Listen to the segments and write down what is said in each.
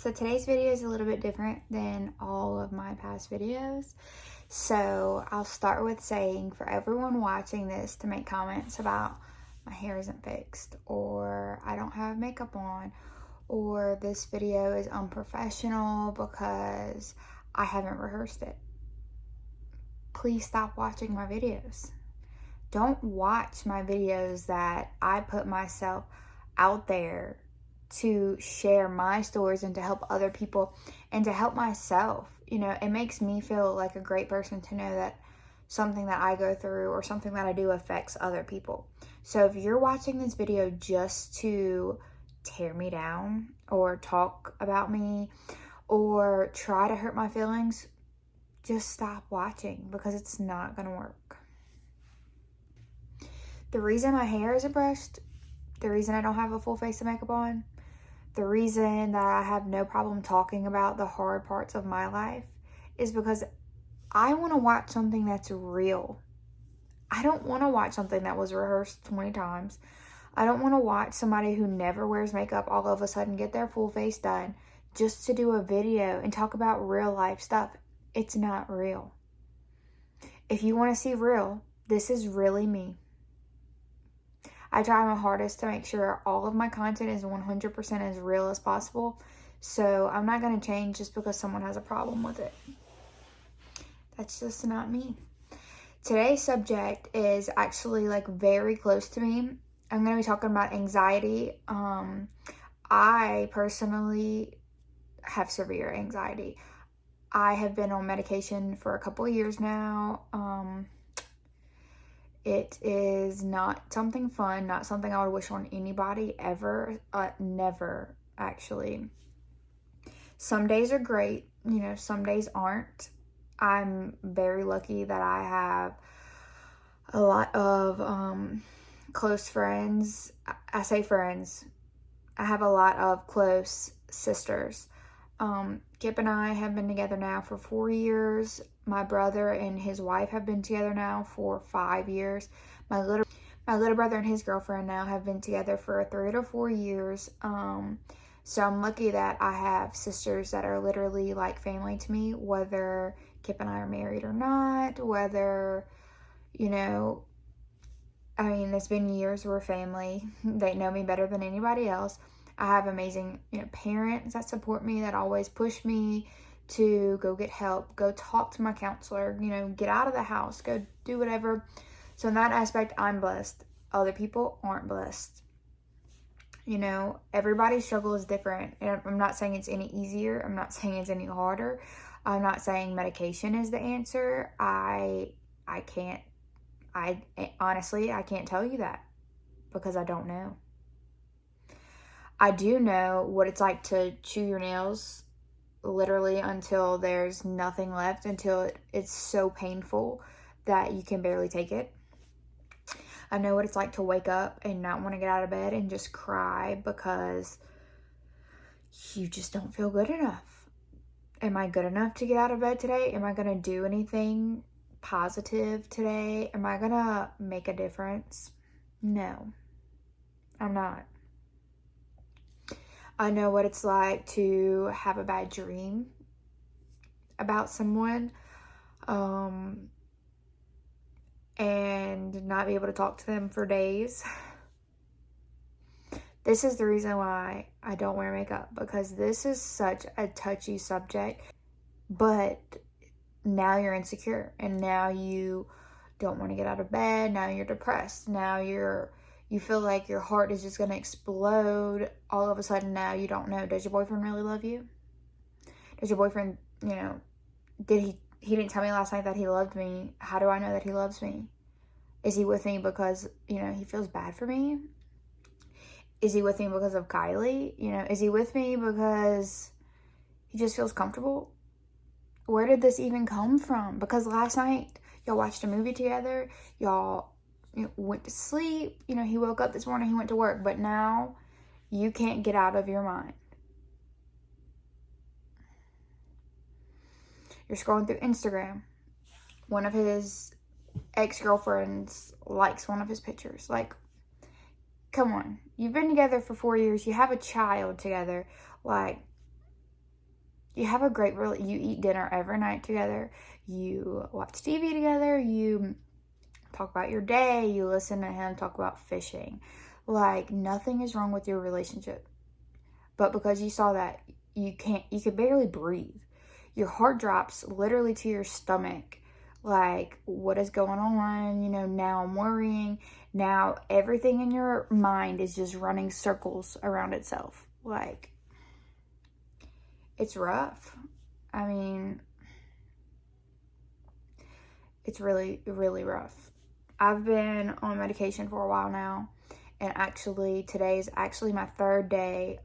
So today's video is a little bit different than all of my past videos. So I'll start with saying for everyone watching this to make comments about my hair isn't fixed, or I don't have makeup on, or this video is unprofessional because I haven't rehearsed it. Please stop watching my videos. Don't watch my videos that I put myself out there to share my stories and to help other people and to help myself. You know, it makes me feel like a great person to know that something that I go through or something that I do affects other people. So if you're watching this video just to tear me down or talk about me or try to hurt my feelings, just stop watching because it's not gonna work. The reason my hair isn't brushed, the reason I don't have a full face of makeup on, the reason that I have no problem talking about the hard parts of my life is because I want to watch something that's real. I don't want to watch something that was rehearsed 20 times. I don't want to watch somebody who never wears makeup all of a sudden get their full face done just to do a video and talk about real life stuff. It's not real. If you want to see real, this is really me. I try my hardest to make sure all of my content is 100% as real as possible. So I'm not going to change just because someone has a problem with it. That's just not me. Today's subject is actually like very close to me. I'm going to be talking about anxiety. I personally have severe anxiety. I have been on medication for a couple of years now. It is not something fun, not something I would wish on anybody ever, never actually. Some days are great, you know, some days aren't. I'm very lucky that I have a lot of close friends. I say friends. I have a lot of close sisters. Kip and I have been together now for 4 years. My brother and his wife have been together now for 5 years. My little brother and his girlfriend now have been together for 3 to 4 years. So I'm lucky that I have sisters that are literally like family to me, whether Kip and I are married or not, whether, you know, I mean, it's been years we're family. They know me better than anybody else. I have amazing, you know, parents that support me, that always push me to go get help, go talk to my counselor, you know, get out of the house, go do whatever. So in that aspect, I'm blessed. Other people aren't blessed. You know, everybody's struggle is different. And I'm not saying it's any easier. I'm not saying it's any harder. I'm not saying medication is the answer. Honestly, I can't tell you that because I don't know. I do know what it's like to chew your nails literally until there's nothing left, until it's so painful that you can barely take it. I know what it's like to wake up and not want to get out of bed and just cry because you just don't feel good enough. Am I good enough to get out of bed today? Am I going to do anything positive today? Am I going to make a difference? No, I'm not. I know what it's like to have a bad dream about someone and not be able to talk to them for days. This is the reason why I don't wear makeup, because this is such a touchy subject. But now you're insecure and now you don't want to get out of bed. Now you're depressed. Now you feel like your heart is just going to explode all of a sudden. Now you don't know, does your boyfriend really love you? Does your boyfriend, you know, he didn't tell me last night that he loved me. How do I know that he loves me? Is he with me because, you know, he feels bad for me? Is he with me because of Kylie? You know, is he with me because he just feels comfortable? Where did this even come from? Because last night y'all watched a movie together. Y'all went to sleep. You know, he woke up this morning, he went to work, but now you can't get out of your mind. You're scrolling through Instagram. One of his ex-girlfriends likes one of his pictures. Like, come on. You've been together for 4 years. You have a child together. Like, you have a great, you eat dinner every night together, you watch TV together, you talk about your day, you listen to him talk about fishing. Like, nothing is wrong with your relationship. But because you saw that, you could barely breathe. Your heart drops literally to your stomach. Like, what is going on? Now I'm worrying. Now everything in your mind is just running circles around itself. Like, it's rough. I mean, it's really, really rough. I've been on medication for a while now, and actually today's actually my 3rd day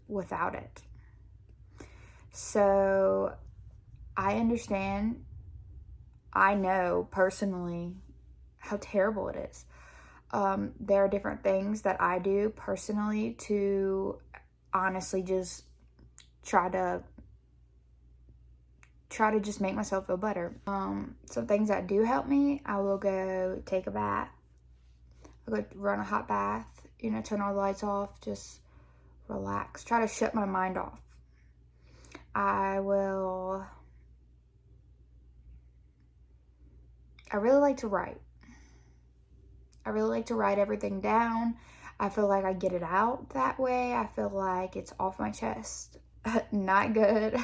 without it. So I understand, I know personally how terrible it is. There are different things that I do personally to honestly just try to just make myself feel better. Some things that do help me, I will go take a bath. I'll go run a hot bath, turn all the lights off, just relax, try to shut my mind off. I really like to write. I really like to write everything down. I feel like I get it out that way. I feel like it's off my chest. Not good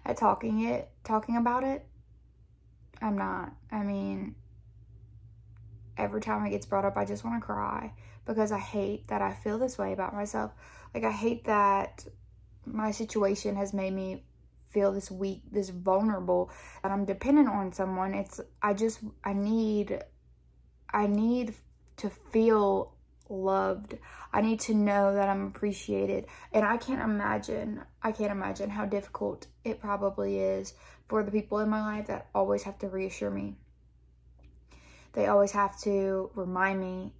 at talking about it. I'm not. I mean, every time it gets brought up, I just want to cry because I hate that I feel this way about myself. Like, I hate that my situation has made me feel this weak, this vulnerable, that I'm dependent on someone. I need to feel loved. I need to know that I'm appreciated. And I can't imagine how difficult it probably is for the people in my life that always have to reassure me. They always have to remind me,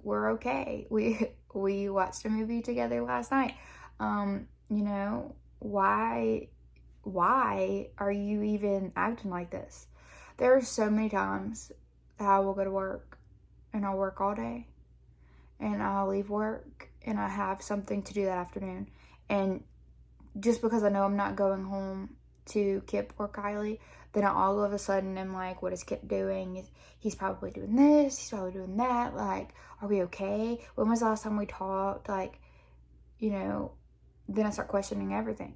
we're okay. We watched a movie together last night. Why are you even acting like this? There are so many times that I will go to work and I'll work all day and I'll leave work and I have something to do that afternoon. And just because I know I'm not going home to Kip or Kylie, then all of a sudden I'm like, what is Kip doing? He's probably doing this, he's probably doing that. Like, are we okay? When was the last time we talked? Like, then I start questioning everything.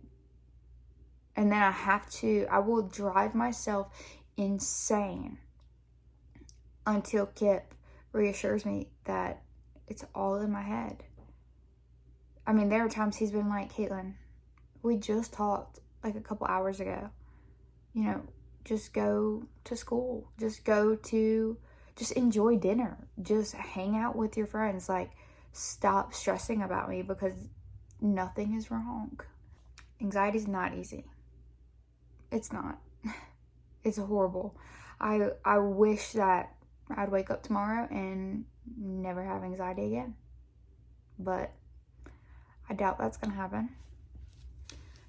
And then I will drive myself insane until Kip reassures me that it's all in my head. I mean, there are times he's been like, Caitlin, we just talked like a couple hours ago. Just go to school. Just enjoy dinner. Just hang out with your friends. Like, stop stressing about me because nothing is wrong. Anxiety is not easy. It's not. It's horrible. I wish that I'd wake up tomorrow and never have anxiety again. But I doubt that's going to happen.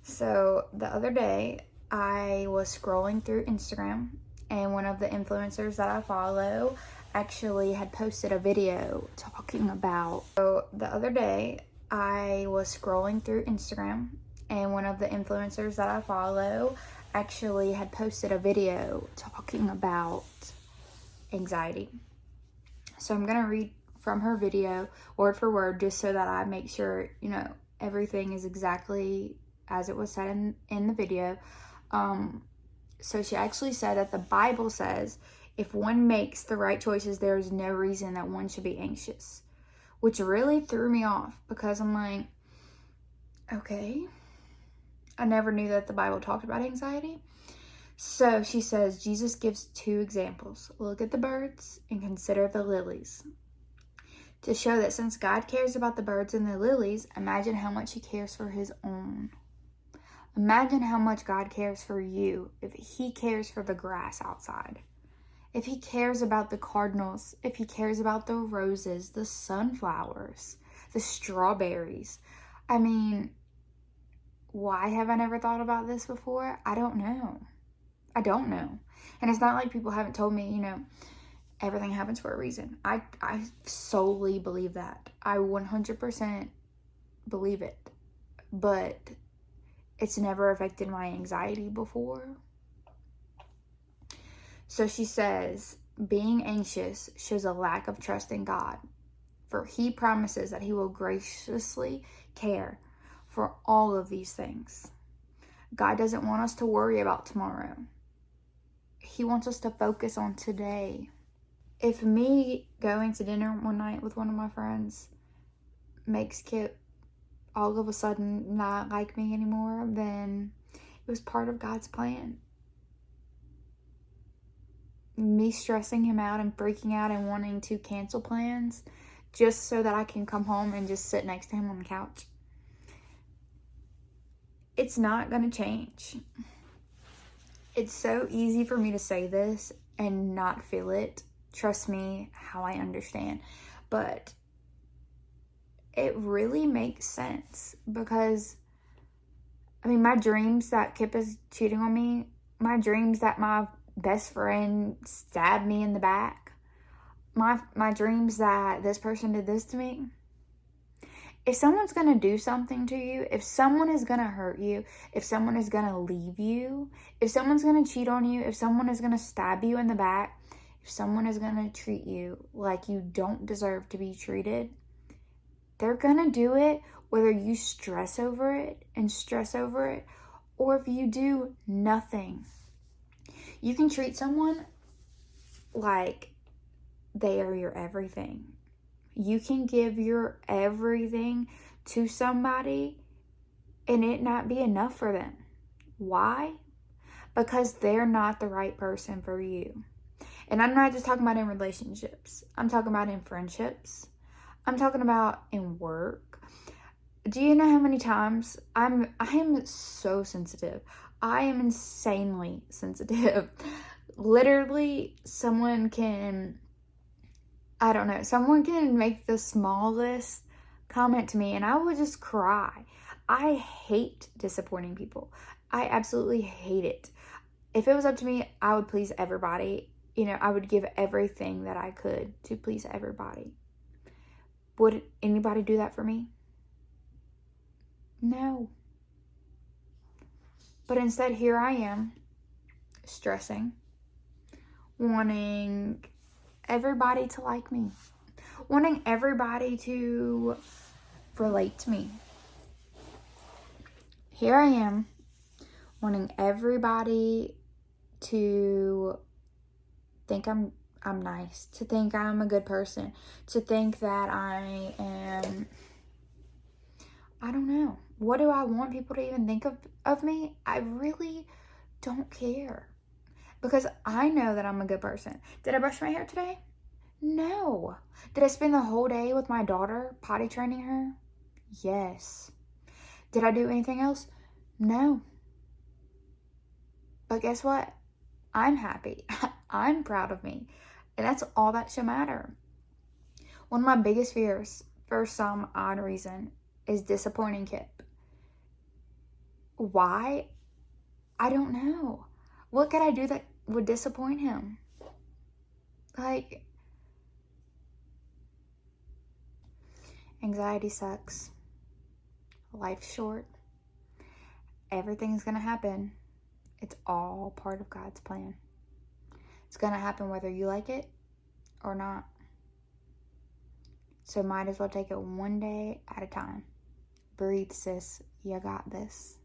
So the other day, I was scrolling through Instagram, and one of the influencers that I follow actually had posted a video talking about. So the other day, I was scrolling through Instagram, and one of the influencers that I follow actually had posted a video talking about anxiety. So I'm going to read from her video word for word just so that I make sure, everything is exactly as it was said in the video. So she actually said that the Bible says if one makes the right choices, there is no reason that one should be anxious, which really threw me off because I'm like, okay, I never knew that the Bible talked about anxiety. So she says, Jesus gives 2 examples. Look at the birds and consider the lilies. To show that since God cares about the birds and the lilies, imagine how much he cares for his own. Imagine how much God cares for you if he cares for the grass outside. If he cares about the cardinals, if he cares about the roses, the sunflowers, the strawberries. I mean, why have I never thought about this before? I don't know. And it's not like people haven't told me, everything happens for a reason. I solely believe that. I 100% believe it. But it's never affected my anxiety before. So she says, being anxious shows a lack of trust in God, for he promises that he will graciously care for all of these things. God doesn't want us to worry about tomorrow. He wants us to focus on today. If me going to dinner one night with one of my friends makes Kip all of a sudden not like me anymore, then it was part of God's plan. Me stressing him out and freaking out and wanting to cancel plans just so that I can come home and just sit next to him on the couch. It's not going to change. It's so easy for me to say this and not feel it. Trust me, how I understand. But it really makes sense because, I mean, my dreams that Kip is cheating on me, my dreams that my best friend stabbed me in the back, my dreams that this person did this to me. If someone's going to do something to you, if someone is going to hurt you, if someone is going to leave you, if someone's going to cheat on you, if someone is going to stab you in the back, if someone is going to treat you like you don't deserve to be treated, they're going to do it whether you stress over it and stress over it, or if you do nothing. You can treat someone like they are your everything. You can give your everything to somebody and it not be enough for them. Why? Because they're not the right person for you. And I'm not just talking about in relationships. I'm talking about in friendships. I'm talking about in work. Do you know how many times I am so sensitive. I am insanely sensitive. Literally, someone can make the smallest comment to me and I would just cry. I hate disappointing people. I absolutely hate it. If it was up to me, I would please everybody. I would give everything that I could to please everybody. Would anybody do that for me? No. But instead, here I am, stressing, wanting everybody to like me, wanting everybody to relate to me. Here I am, wanting everybody to think I'm nice, to think I'm a good person, to think that I am, I don't know. What do I want people to even think of me? I really don't care. Because I know that I'm a good person. Did I brush my hair today? No. Did I spend the whole day with my daughter potty training her? Yes. Did I do anything else? No. But guess what? I'm happy. I'm proud of me. And that's all that should matter. One of my biggest fears, for some odd reason, is disappointing Kip. Why? I don't know. What could I do that would disappoint him? Anxiety sucks. Life's short. Everything's gonna happen. It's all part of God's plan. It's gonna happen whether you like it or not. So might as well take it one day at a time. Breathe, sis. You got this.